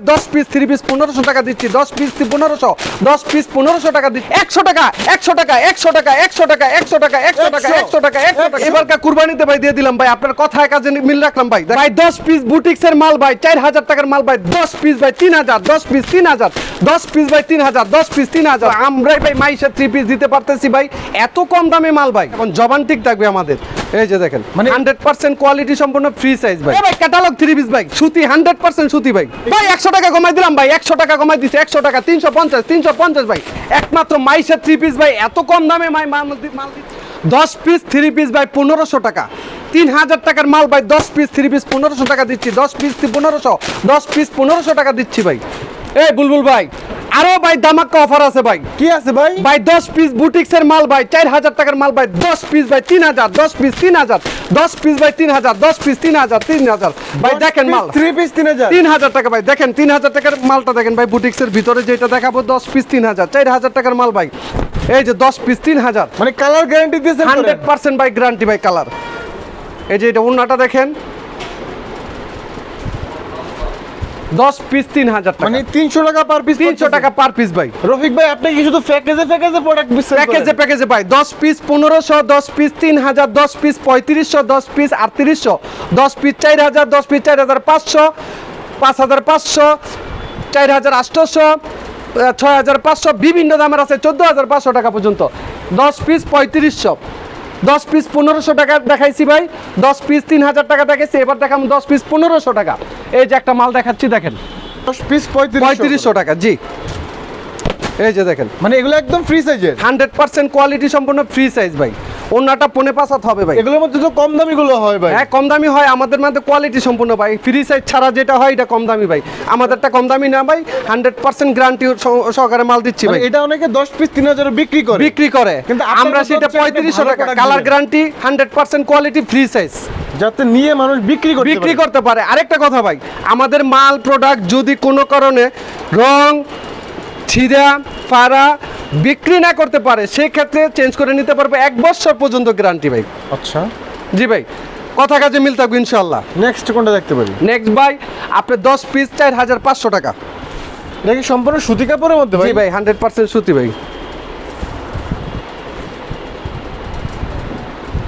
10 piece 3 piece 1500 টাকা দিচ্ছি, 10 piece 1500, 10 piece 1500 টাকা দিচ্ছি, 100 টাকা 100 টাকা 100 টাকা 100 টাকা 100 টাকা 100 টাকা 100 টাকা 100 টাকা। এবারকার কুরবানিতে ভাই দিয়ে দিলাম ভাই, আপনার কথায় কাজে মিল রাখলাম ভাই। ভাই 10 পিস বুটিক্সের মাল ভাই 4000 টাকার মাল ভাই, 10 পিস ভাই 3000, 10 পিস 3000, 10 পিস ভাই 3000, 10 পিস 3000। আমরাই ভাই মাইশা 3 পিস দিতে পারতেছি ভাই, এত কম দামে মাল ভাই। এখন জবান ঠিক থাকবে আমাদের, এই যে দেখেন মানে 100% কোয়ালিটি সম্পূর্ণ ফ্রি সাইজ ভাই। ভাই ক্যাটালগ 3 পিস ভাই, সুতি 100% সুতি ভাই। ভাই 100 টাকা কমাই দিলাম ভাই, 100 টাকা কমাই দিছি, 100 টাকা 350, 350 ভাই। একমাত্র মাইশা 3 পিস ভাই, এত কম দামে মাল দিচ্ছি। 10 পিস 3 পিস ভাই 1500 টাকা, 3000 টাকার মাল ভাই, 10 পিস 3 পিস 1500 টাকা দিচ্ছি, 10 পিস 1500, 10 পিস 1500 টাকা দিচ্ছি ভাই। এই বুলবুল ভাই আরো ভাই ধামাকা অফার আছে ভাই। কি আছে ভাই? ভাই 10 পিস বুটিক্সের মাল ভাই 4000 টাকার মাল ভাই, 10 পিস ভাই 3000, 10 পিস 3000, 10 পিস ভাই 3000, 10 পিস 3000, 3000 ভাই। দেখেন মাল 3 পিস 3000, 3000 টাকা ভাই। দেখেন 3000 টাকার মালটা দেখেন ভাই, বুটিক্সের ভিতরে যেটা দেখাবো 10 পিস 3000, 4000 টাকার মাল ভাই। এই যে 10 পিস 3000, মানে কালার গ্যারান্টি দিয়েছেন 100% ভাই গ্যারান্টি ভাই কালার। এই যে এটা ওন্নাটা দেখেন, 10 পিস 3000 টাকা, মানে 300 টাকা পার পিস, 300 টাকা পার পিস ভাই। রফিক ভাই আপনি কি শুধু প্যাকেজে প্রোডাক্ট বিক্রি করেন? প্যাকেজে ভাই 10 piece 1500, 10 piece 3000, 10 piece 3500, 10 piece 3800, 10 piece 4000, 10 piece 4500, 5500, 4800, 6500, বিভিন্ন দামের আছে 14500 টাকা পর্যন্ত। 10 পিস 3500, 10 পিস 1500 টাকা দেখাইছি ভাই, 10 পিস 3000 টাকা দেখাইছি। এবার দেখাম 10 পিস 1500 টাকা। এই যে একটা মাল দেখাচ্ছি দেখেন, 10 পিস 3500 টাকা জি। এই যে দেখেন মানে এগুলো একদম ফ্রি সাইজের, 100% কোয়ালিটি সম্পূর্ণ ফ্রি সাইজ ভাই। ওন্নাটা 5.5 হবে ভাই। এগুলোর মধ্যে তো কম দামি গুলো হয় ভাই। হ্যাঁ কম দামি হয়, আমাদের মধ্যে কোয়ালিটি সম্পূর্ণ ভাই। ফ্রি সাইজ ছাড়া যেটা হয় এটা কম দামি ভাই, আমাদেরটা কম দামি না ভাই, 100% গ্যারান্টি সহকারে মাল দিচ্ছি ভাই। এটা অনেকে 10 পিস 3000 বিক্রি করে, কিন্তু আমরা সেটা 3500 টাকা, colour guarantee 100% quality free size, যাতে নিয়ে মানুষ বিক্রি করতে পারে। আরেকটা কথা ভাই, আমাদের মাল প্রোডাক্ট যদি কোনো কারণে রং ছিঁড়া ফাড়া বিক্রি না করতে পারে, সেক্ষেত্রে চেঞ্জ করে নিতে পারবে, 1 বছর পর্যন্ত গ্যারান্টি ভাই। আচ্ছা জি ভাই, কথা কাজে মিল থাকবে ইনশাআল্লাহ। নেক্সট কোনটা দেখতে পারি? নেক্সট ভাই আপনি 10 পিস 4500 টাকা। এটা কি সম্পূর্ণ সুতি কাপড়ের মধ্যে ভাই? জি ভাই 100% সুতি ভাই।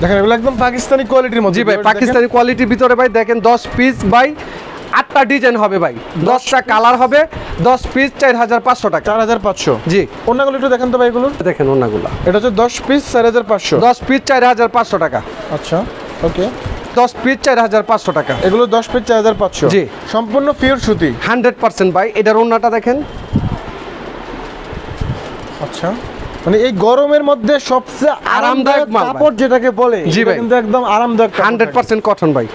দেখেন এগুলো একদম পাকিস্তানি কোয়ালিটির মধ্যে। জি ভাই পাকিস্তানি কোয়ালিটির ভিতরে ভাই দেখেন 10 পিস ভাই 8টা ডিজাইন হবে ভাই, 10টা কালার হবে, 10 পিস 4500 টাকা। 4500 জি। ওন্নাগুলো একটু দেখেন তো ভাই, এগুলো দেখেন ওন্নাগুলো, এটা হচ্ছে 10 পিস 4500, 10 পিস 4500 টাকা। আচ্ছা ওকে, 10 পিস 4500 টাকা। এগুলো 10 পিস 4500 জি। সম্পূর্ণ পিওর সুতি 100% ভাই। এটার ওন্নাটা দেখেন, আচ্ছা মানে এই গরমের মধ্যে সবচেয়ে আরামদায়ক মাল ভাই। কাপড় যেটাকে বলে, জি এটা ভাই। কিন্তু একদম আরামদায়ক কাপড় 100% কটন ভাই।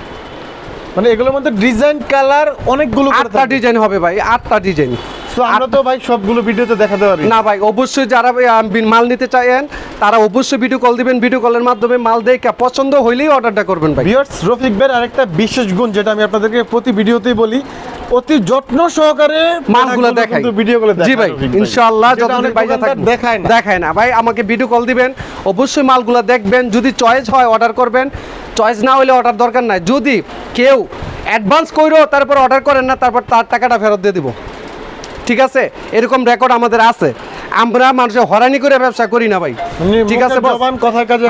মানে এগুলোর মধ্যে ডিজাইন কালার অনেকগুলো করে 8টা থাকবে। ডিজাইন হবে ভাই, 8টা ডিজাইন। তো আমরা তো ভাই সবগুলো ভিডিওতে দেখাতে পারি না ভাই, অবশ্যই যারা মাল নিতে চান তারা অবশ্যই ভিডিও কল দিবেন, ভিডিও কলের মাধ্যমে মাল দেখে পছন্দ হইলেই অর্ডারটা করবেন ভাই। ভিউয়ার্স, রফিক ভাইয়ের আরেকটা বিশেষ গুণ যেটা আমি আপনাদেরকে প্রতি ভিডিওতেই বলি, অতি যত্ন সহকারে মালগুলো দেখাই, ভিডিওগুলো দেখায়। জি ভাই ইনশাআল্লাহ যতদিন বাইরে থাকবে দেখায় না ভাই, আমাকে ভিডিও কল দিবেন, অবশ্যই মালগুলো দেখবেন, যদি চয়েস হয় অর্ডার করবেন, চয়েস না হলে অর্ডার দরকার নাই। যদি কেউ অ্যাডভান্স কইরো তারপর অর্ডার করেন না, তারপর তার টাকাটা ফেরত দিয়ে দিব, ঠিক আছে? এরকম রেকর্ড আমাদের আছে, আমরা মানুষের হয়রানি করে ব্যবসা করি না ভাই, ঠিক আছে?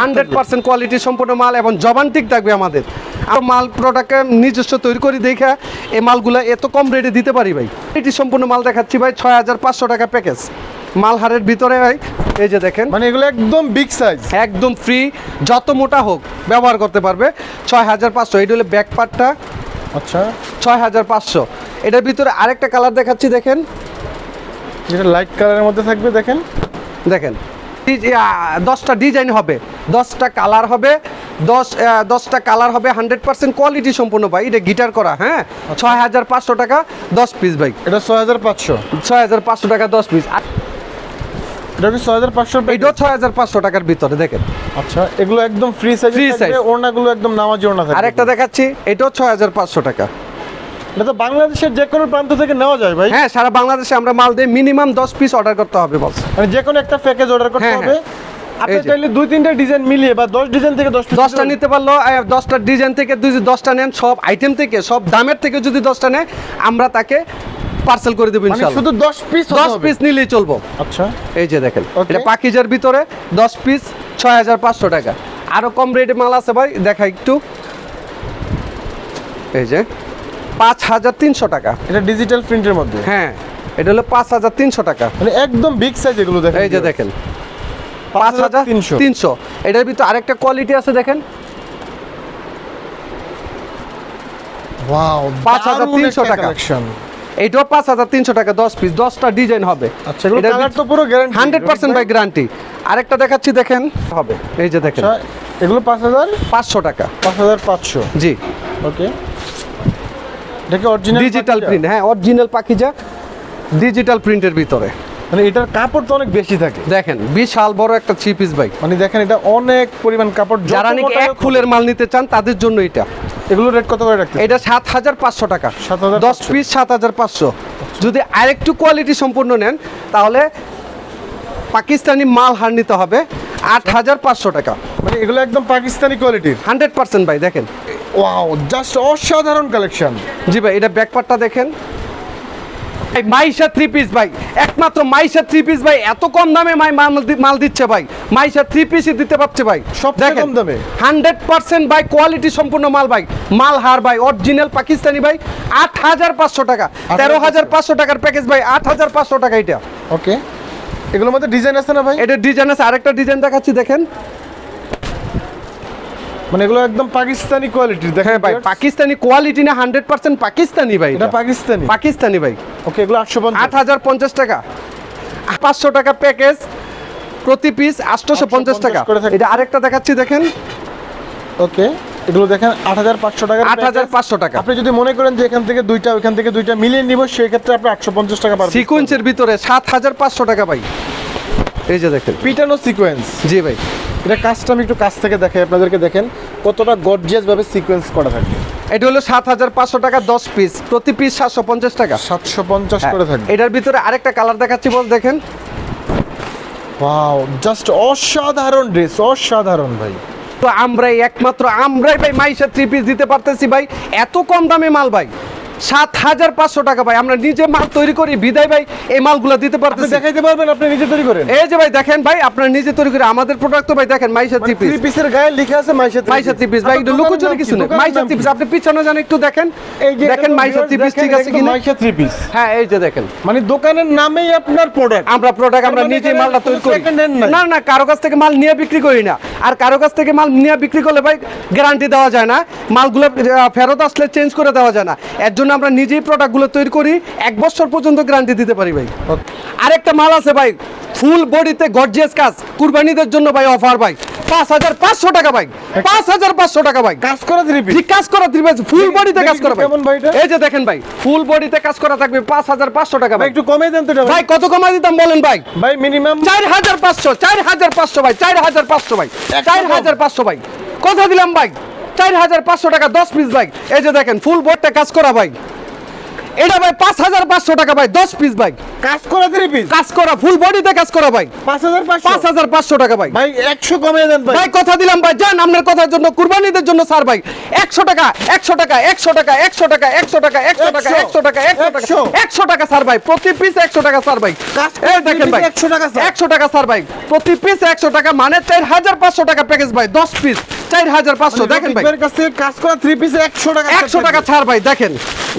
100% কোয়ালিটি সম্পূর্ণ মাল এবং জবান ঠিক থাকবে আমাদের। আর মাল প্রোডাক্টে নিজস্ব তৈরি করে দেখে এই মালগুলো এত কম রেটে দিতে পারি ভাই। এটি সম্পূর্ণ মাল দেখাচ্ছি ভাই, 6500 টাকা প্যাকেজ, মালহারের ভিতরে ভাই। এই যে দেখেন, মানে এগুলো একদম বিগ সাইজ, একদম ফ্রি, যত মোটা হোক ব্যবহার করতে পারবে। 6500, এটা হলো ব্যাক পার্টটা, আচ্ছা 6500। এটার ভিতরে আরেকটা কালার দেখাচ্ছি দেখেন, যেটা লাইট কালারের মধ্যে থাকবে। দেখেন 10টা ডিজাইন হবে, 10টা কালার হবে, 10টা কালার হবে, 100% কোয়ালিটি সম্পূর্ণ ভাই। এটা গিটার করা, হ্যাঁ 6500 টাকা 10 পিস ভাই। এটা 6500, 6500 টাকা 10 পিস। এটা কি 6500? এটাও 6500 টাকার ভিতরে দেখেন। আচ্ছা এগুলো একদম ফ্রি সাইজ থাকবে, ওড়নাগুলো একদম নামাজি ওড়না থাকবে। আরেকটা দেখাচ্ছি, এটাও 6500 টাকা। এটা তো বাংলাদেশের যে কোনো প্রান্ত থেকে নেওয়া যায় ভাই? হ্যাঁ সারা বাংলাদেশে আমরা মাল দিই, মিনিমাম 10 পিস অর্ডার করতে হবে বস, মানে যে কোনো একটা প্যাকেজ অর্ডার করতে হবে। আপনি চাইলে 2-3টা ডিজাইন মিলিয়ে বা 10 ডিজাইন থেকে 10টা নিতে পারলো, 10টা ডিজাইন থেকে যদি 10টা নেন, সব আইটেম থেকে, সব দামের থেকে যদি 10টা নেয়, আমরা তাকে পার্সেল করে দেবো মানে ইনশাআল্লাহ। শুধু 10 পিস 10 পিস নিলেই চলবো। আচ্ছা এই যে দেখেন, Okay. এটা পাকিজার ভিতরে 10 পিস 6500 টাকা। আরো কম রেটে মাল আছে ভাই, দেখা একটু। এই যে 5300 টাকা। এটা ডিজিটাল প্রিন্টের মধ্যে, হ্যাঁ এটা হলো 5300 টাকা। মানে একদম বিগ সাইজ এগুলো দেখেন। এই যে দেখেন 5300 5300। এটার ভিতরে আরেকটা কোয়ালিটি আছে দেখেন, ওয়াও 5300 টাকা। কালেকশন। এইটাও 5300 টাকা 10 পিস, 10টা ডিজাইন হবে। আচ্ছা এগুলো এটার কালার তো পুরো গ্যারান্টি 100% বাই গ্যারান্টি। আরেকটা দেখাচ্ছি দেখেন, হবে এই যে দেখেন আচ্ছা এগুলো 500 টাকা। 5500 জি ওকে। এটা কি অরিজিনাল ডিজিটাল প্রিন্ট, হ্যাঁ অরিজিনাল পাখিজা ডিজিটাল প্রিন্টের ভিতরে। মানে এটার কাপড় তো অনেক বেশি থাকে, দেখেন বিশাল বড় একটা 3 পিস ভাই। মানে দেখেন এটা অনেক পরিমাণ কাপড়। যত যারা নাকি মোটা এক হোক, ফুলের মাল নিতে চান তাদের জন্য এটা। এগুলো রেট কত করে রাখতে? এটা 7500 টাকা 7500 10 পিস 7500। যদি আরেকটু কোয়ালিটি সম্পূর্ণ নেন তাহলে পাকিস্তানি মাল হার নিতে হবে 8500 টাকা। মানে এগুলো একদম পাকিস্তানি কোয়ালিটির। 100% ভাই দেখেন। ওয়াও জাস্ট অসাধারণ কালেকশন। জি ভাই, এটা ব্যাকপার্টটা দেখেন। এই মাইশা 3 পিস ভাই, একমাত্র মাইশা 3 পিস ভাই, এত কম দামে মাল দিচ্ছে ভাই। মাইশা 3 পিসই দিতে পারছে ভাই সবচেয়ে কম দামে। 100% ভাই কোয়ালিটি সম্পূর্ণ মাল ভাই। মাল হার ভাই অরিজিনাল পাকিস্তানি ভাই। 8500 টাকা, 13500 টাকার প্যাকেজ ভাই, 8500 টাকা এটা। ওকে এগুলোর মধ্যে ডিজাইন আছে না ভাই? এটা ডিজাইন আছে, আরেকটা ডিজাইন দেখাচ্ছি দেখেন। মানে এগুলো একদম পাকিস্তানি কোয়ালিটির দেখেন হ্যাঁ ভাই পাকিস্তানি কোয়ালিটি না, 100% পাকিস্তানি ভাই। এটা পাকিস্তানি। পাকিস্তানি ভাই। ওকে এগুলো 850 8050 টাকা। 500 টাকা প্যাকেজ, প্রতি পিস 850 টাকা। করে থাকে। এটা আরেকটা দেখাচ্ছি দেখেন, ওকে এগুলো দেখেন 8500 টাকা। 8500 টাকা। আপনি যদি মনে করেন যে এখান থেকে দুইটা ওইখান থেকে দুইটা মিলিয়ে নিব সেই ক্ষেত্রে আপনি 850 টাকা পাবেন। সিকোয়েন্সের ভিতরে 7500 টাকা ভাই। এই যে দেখেন পিটানো সিকোয়েন্স। জি ভাই। এটা কাজটা আমি একটু কাছ থেকে দেখাই আপনাদেরকে, দেখেন কতটা গর্জিয়াস ভাবে সিকোয়েন্স করা থাকে। এটা হলো 7500 টাকা 10 পিস, প্রতি পিস 750 টাকা। 750 করে থাকবে। এটার ভিতরে আরেকটা কালার দেখাচ্ছি বস দেখেন। ওয়াও জাস্ট অসাধারণ ড্রেস, অসাধারণ ভাই। তো আমরাই ভাই মাইশা 3 পিস দিতে পারতেছি ভাই এত কম দামে মাল ভাই। 7500 টাকা ভাই, আমরা নিজে মাল তৈরি করি বিদায় ভাই এই মালগুলো দিতে আপনি পারতেছি। দেখাইতে পারবেন আপনি নিজে তৈরি করেন? এই যে ভাই দেখেন ভাই, আপনারা নিজে তৈরি করে আমাদের প্রোডাক্ট তো ভাই দেখেন মাইশা 3 পিস। 3 পিসের গায়ে লেখা আছে মাইশা 3 মাইশা 3 পিস ভাই, এটা লুকোচুরি কিছু নেই। মাইশা 3 পিস আপনি পিছনে যান একটু দেখেন, এই যে দেখেন মাইশা 3 পিস ঠিক আছে কিনা। মাইশা 3 পিস হ্যাঁ এই যে দেখেন, মানে দোকানের নামেই আপনার প্রোডাক্ট। আমরা প্রোডাক্ট আমরা মানে নিজেই এখানে মালটা তৈরি করি। second hand নাই। না না কারো কাছ থেকে মাল নিয়ে বিক্রি করি না। আর কারো কাছ থেকে মাল নিয়ে বিক্রি করলে ভাই গ্যারান্টি দেওয়া যায় না, মালগুলো ফেরত আসলে চেঞ্জ করে দেওয়া যায় না। এর জন্য আমরা নিজেই প্রোডাক্টগুলো তৈরি করি, 1 বছর পর্যন্ত গ্যারান্টি দিতে পারি ভাই। আরেকটা মাল আছে ভাই, ফুল বডিতে গর্জিয়াস কাজ, কুরবানিদের জন্য ভাই অফার ভাই 5500 টাকা ভাই। 5500 টাকা ভাই। কাজ করা 3 পিস। ঠিক কাজ করা 3 পিস, ফুল বডিতে কাজ করা ভাই। কেমন ভাই এটা? এই যে দেখেন ভাই, ফুল বডিতে কাজ করা থাকবে 5500 টাকা ভাই ভাই। একটু কমে দেন তো এটা ভাই কত কমাই দিতাম বলেন ভাই? ভাই মিনিমাম 4500 4500 ভাই, 4500 ভাই, 4500 ভাই। কথা দিলাম ভাই 4500 টাকা 10 পিস ভাই। এই যে দেখেন ফুল বডিতে কাজ করা ভাই, এটা ভাই 5500 টাকা ভাই 10 পিস ভাই। কাজ করা 3 পিস, কাজ করা ফুল বডিতে কাজ করা ভাই 5500। 5500 টাকা ভাই। ভাই 100 কমে দেন ভাই। ভাই কথা দিলাম ভাই, জান আপনার কথার জন্য কুরবানিদের জন্য স্যার ভাই 100 টাকা 100 টাকা 100 টাকা 100 টাকা 100 টাকা 100 টাকা 100 টাকা 100 টাকা 100 টাকা স্যার ভাই, প্রতি পিস 100 টাকা স্যার ভাই। কাজ এই দেখেন ভাই 100 টাকা স্যার। 100 টাকা স্যার ভাই, প্রতি পিস 100 টাকা মানে 4500 টাকা প্যাকেজ ভাই 10 পিস 4500। দেখেন ভাই এর কাছে কাজ করা 3 পিসে 100 টাকা 100 টাকা ছাড় ভাই। দেখেন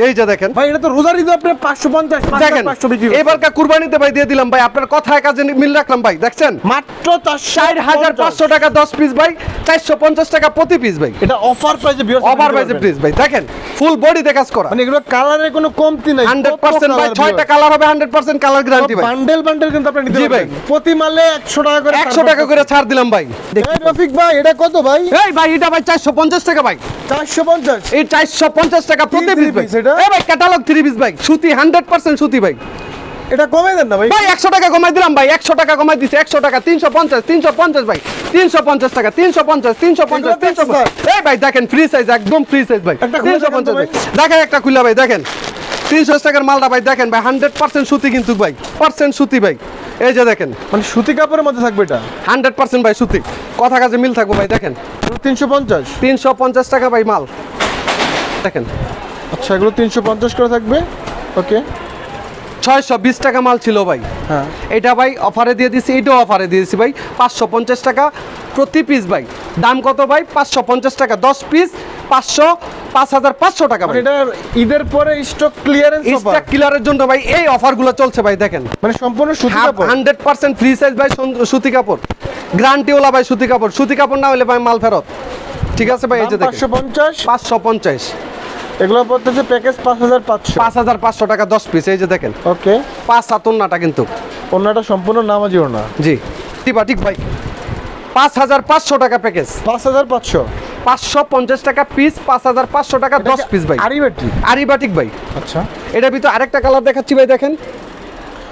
এই যে দেখেন ভাই, এটা তো রোজার ঈদে আপনি 550 দেখেন 500 বিক্রি করছেন। এবারকার কুরবানিতে ভাই দিয়ে দিলাম ভাই, আপনার কথায় কাজে মিল রাখলাম ভাই। দেখছেন মাত্র 4500 টাকা 10 পিস ভাই, 450 টাকা প্রতি পিস ভাই। এটা অফার প্রাইসে ভিউয়ার্স ওভার প্রাইসে প্লিজ ভাই। দেখেন ফুল বডিতে কাজ করা মানে এগুলো কালারের কোনো কমতি নাই। 100% ভাই, 6টা কালার হবে, 100% কালার গ্যারান্টি ভাই। বান্ডেল বান্ডেল কিন্তু আপনি নিতে জি ভাই। পারবেন। প্রতি মালে 100 টাকা করে 100 টাকা করে ছাড় দিলাম ভাই। এই রফিক ভাই এটা কত ভাই? এই ভাই এটা ভাই 450 টাকা ভাই। 450। এই 450 টাকা প্রতি কি পিস three ভাই। piece এটা? এই ভাই ক্যাটালগ 3 পিস ভাই, সুতি 100% সুতি ভাই। এটা কমে দেন না ভাই। ভাই 100 টাকা কমাই দিলাম ভাই, 100 টাকা কমাই দিছি, 100 টাকা 350 ভাই, 350 টাকা 350 350। এই ভাই দেখেন ফ্রি সাইজ, একদম ফ্রি সাইজ ভাই, একটা খুলে দেখান তো 350 ভাই। দেখেন একটা খুলে ভাই। দেখেন 300 টাকার মালটা ভাই, দেখেন ভাই 100% সুতি কিন্তু ভাই, পার্সেন্ট সুতি ভাই। এই যে দেখেন মানে সুতি কাপড়ের মধ্যে থাকবে এটা 100% ভাই সুতি, কথা কাজে মিল থাকবো ভাই। দেখেন 350। 350 টাকা ভাই মাল। দেখেন আচ্ছা এগুলো 350 করে থাকবে। ওকে 620 টাকা মাল ছিল ভাই। হ্যাঁ এটা ভাই অফারে দিয়ে দিছি, এটাও অফারে দিয়ে দিছি ভাই 550 টাকা প্রতি পিস ভাই। দাম কত ভাই? 550 টাকা 10 পিস 5500 টাকা ভাই। এটা ঈদের পরে স্টক ক্লিয়ারেন্স অফার, স্টক ক্লিয়ারের জন্য ভাই এই অফারগুলো চলছে ভাই। দেখেন মানে সম্পূর্ণ সুতি কাপড়, 100% ফ্রি সাইজ ভাই, সুতি কাপড়, গ্যারান্টি ওলা ভাই। সুতি কাপড়, সুতি কাপড় না হলে ভাই মাল ফেরত। ঠিক আছে ভাই, এই যে দেখেন 550, 550, এগুলো পড়তেছে প্যাকেজ 5500, 5500 টাকা 10 পিস। এই যে দেখেন ওকে। 5 7 কিন্তু ওনাটা সম্পূর্ণ নামাজি ওনা, জি ঠিক ভাই। 5500 টাকা প্যাকেজ, 5500, 550 টাকা পিস, 5500 টাকা 10 পিস ভাই। আরিবাটি, আরিবাটিক ভাই। আচ্ছা। এটার ভিতর আরেকটা কালার দেখাচ্ছি ভাই, দেখেন।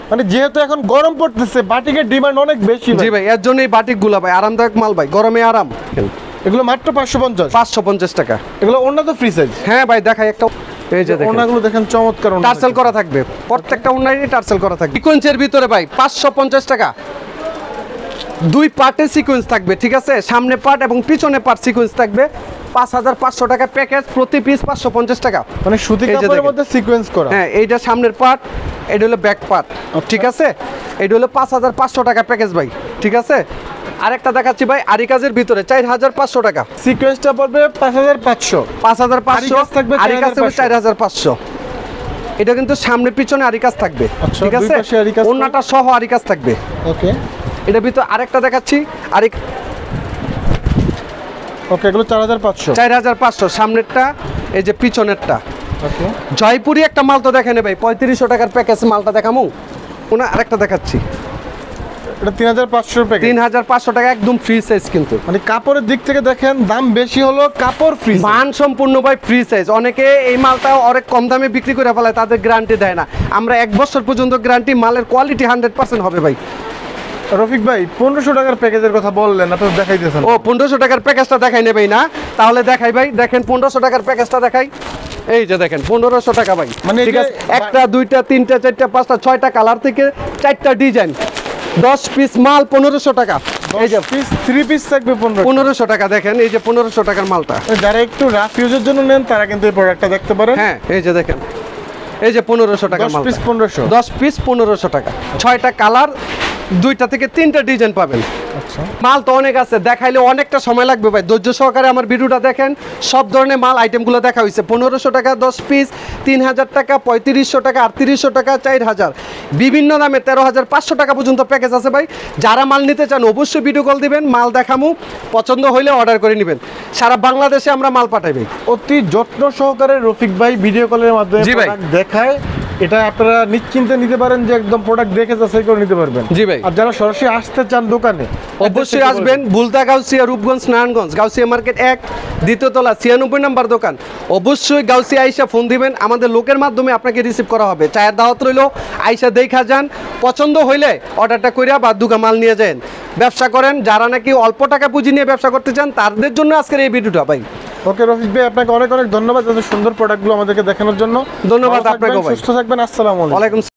মানে যেহেতু এখন গরম পড়তেছে, বাটিকের ডিমান্ড অনেক বেশি জি ভাই, এর জন্যই বাটিক গুলা ভাই আরামদায়ক মাল ভাই, গরমে আরাম। এগুলো মাত্র 550, 550 টাকা। এগুলো ওনা তো ফ্রি সাইজ। হ্যাঁ ভাই দেখাই একটা, এই যে দেখেন ওনাগুলো দেখেন চমৎকার ওনা, টার্সেল করা থাকবে, প্রত্যেকটা ওনারই টার্সেল করা থাকবে। সিকোয়েন্সের ভিতরে ভাই 550 টাকা, 2 পার্টে সিকোয়েন্স থাকবে, ঠিক আছে? সামনে পার্ট এবং পিছনে পার্ট সিকোয়েন্স থাকবে। 5500 টাকা প্যাকেজ, প্রতি পিস 550 টাকা। মানে সুতি এই যে কাপড়ের দেখেন। মধ্যে সিকোয়েন্স করা। হ্যাঁ, এইটা সামনের পার্ট, এটা হলো ব্যাক পার্ট, ঠিক আছে? এটা হলো 5500 টাকা প্যাকেজ ভাই, ঠিক আছে? আরেকটা দেখাচ্ছি ভাই আরিকাজের ভিতরে 4500 টাকা। সিকোয়েন্সটা পড়বে 5500, 5500 আরিকাজ থাকবে আরিকাজ থাকবে 4500। এটা কিন্তু সামনে পিছনে আরিকাজ থাকবে, আচ্ছা, ঠিক দুই আছে? পাশে আরিকাজ থাকবে। ওন্নাটা সহ আরিকাজ থাকবে। ওকে এটার ভিতর আরেকটা দেখাচ্ছি, ওকে, এগুলো 4500, 4500 সামনেরটা, এই যে পিছনেরটা। ওকে। জয়পুরি একটা মাল তো দেখেন ভাই, 3500 টাকার প্যাকেজ মালটা দেখামু। ওনা আরেকটা দেখাচ্ছি, এটা 3500 প্যাকেজ, 3500 টাকা, একদম ফ্রি সাইজ কিন্তু। মানে কাপড়ের দিক থেকে দেখেন দাম বেশি হলো, কাপড় ফ্রি। মান সম্পূর্ণ ভাই ফ্রি সাইজ। অনেকে এই মালটা অনেক কম দামে বিক্রি করে ফেলায়, তাদের গ্যারান্টি দেয় না। আমরা 1 বছর পর্যন্ত গ্যারান্টি, মালের কোয়ালিটি 100% হবে ভাই। রফিক ভাই 1500 টাকার প্যাকেজের কথা বললেন, আপনি দেখাইতেছেন। ও 1500 টাকার প্যাকেজটা দেখাই নেবে না? তাহলে দেখাই ভাই, দেখেন 1500 টাকার প্যাকেজটা দেখাই। এই যে দেখেন 1500 টাকা ভাই, মানে ঠিক এই যে আছে? একটা, দুইটা, তিনটা, চারটা, পাঁচটা, 6টা কালার থেকে 4টা ডিজাইন, 10 পিস মাল 1500 টাকা। এই যে পিস 3 পিস থাকবে 1500 টাকা। দেখেন এই যে 1500 টাকার মালটা। যারা একটু রাফ ইউজের জন্য নেন তারা কিন্তু এই প্রোডাক্টটা দেখতে পারেন। হ্যাঁ, এই যে দেখেন, এই যে 1500 টাকার 10 মাল, পিস 1500, 10 পিস 1500 টাকা, 6টা কালার, 2টা থেকে 3টা ডিজাইন পাবেন। আচ্ছা। মাল তো অনেক আছে, দেখাইলে অনেকটা সময় লাগবে ভাই। ধৈর্য সহকারে আমার ভিডিওটা দেখেন। সব ধরনের মাল আইটেমগুলো দেখা হয়েছে। 1500 টাকা 10 পিস, 3000 টাকা, 3500 টাকা, 3800 টাকা, 4000, বিভিন্ন দামে 13500 টাকা পর্যন্ত প্যাকেজ আছে ভাই। যারা মাল নিতে চান অবশ্যই ভিডিও কল দিবেন, মাল দেখামু, পছন্দ হইলে অর্ডার করে নেবেন। সারা বাংলাদেশে আমরা মাল পাঠাই ভাই। অতি যত্ন সহকারে রফিক ভাই ভিডিও কলের মাধ্যমে জি ভাই। প্রোডাক্ট দেখায়। এটা আপনারা নিশ্চিন্তে নিতে পারেন যে একদম প্রোডাক্ট দেখে যাচাই করে নিতে পারবেন। জি ভাই। আর যারা সরাসরি আসতে চান দোকানে, অবশ্যই আসবেন। ভুলতা গাউসিয়া, রূপগঞ্জ, নারায়ণগঞ্জ, গাউসিয়া মার্কেট 1, দ্বিতীয় তলা, 96 নম্বর দোকান। অবশ্যই গাউসিয়া আইসা ফোন দিবেন, আমাদের লোকের মাধ্যমে আপনাকে রিসিভ করা হবে। চায়ের দাওয়াত রইল, আইসা দেখা যান, পছন্দ হইলে অর্ডারটা কইরা বা দুগা মাল নিয়ে যান। ব্যবসা করেন, যারা নাকি অল্প টাকা পুঁজি নিয়ে ব্যবসা করতে চান, তাদের জন্য আজকের এই ভিডিওটা ভাই। ওকে রফিক ভাই, আপনাকে অনেক অনেক ধন্যবাদ এত সুন্দর প্রোডাক্টগুলো আমাদেরকে দেখানোর জন্য। ধন্যবাদ ভালো থাকবেন, আপনাকেও ভাই। সুস্থ থাকবেন। আসসালামু আলাইকুম। ওয়ালাইকুম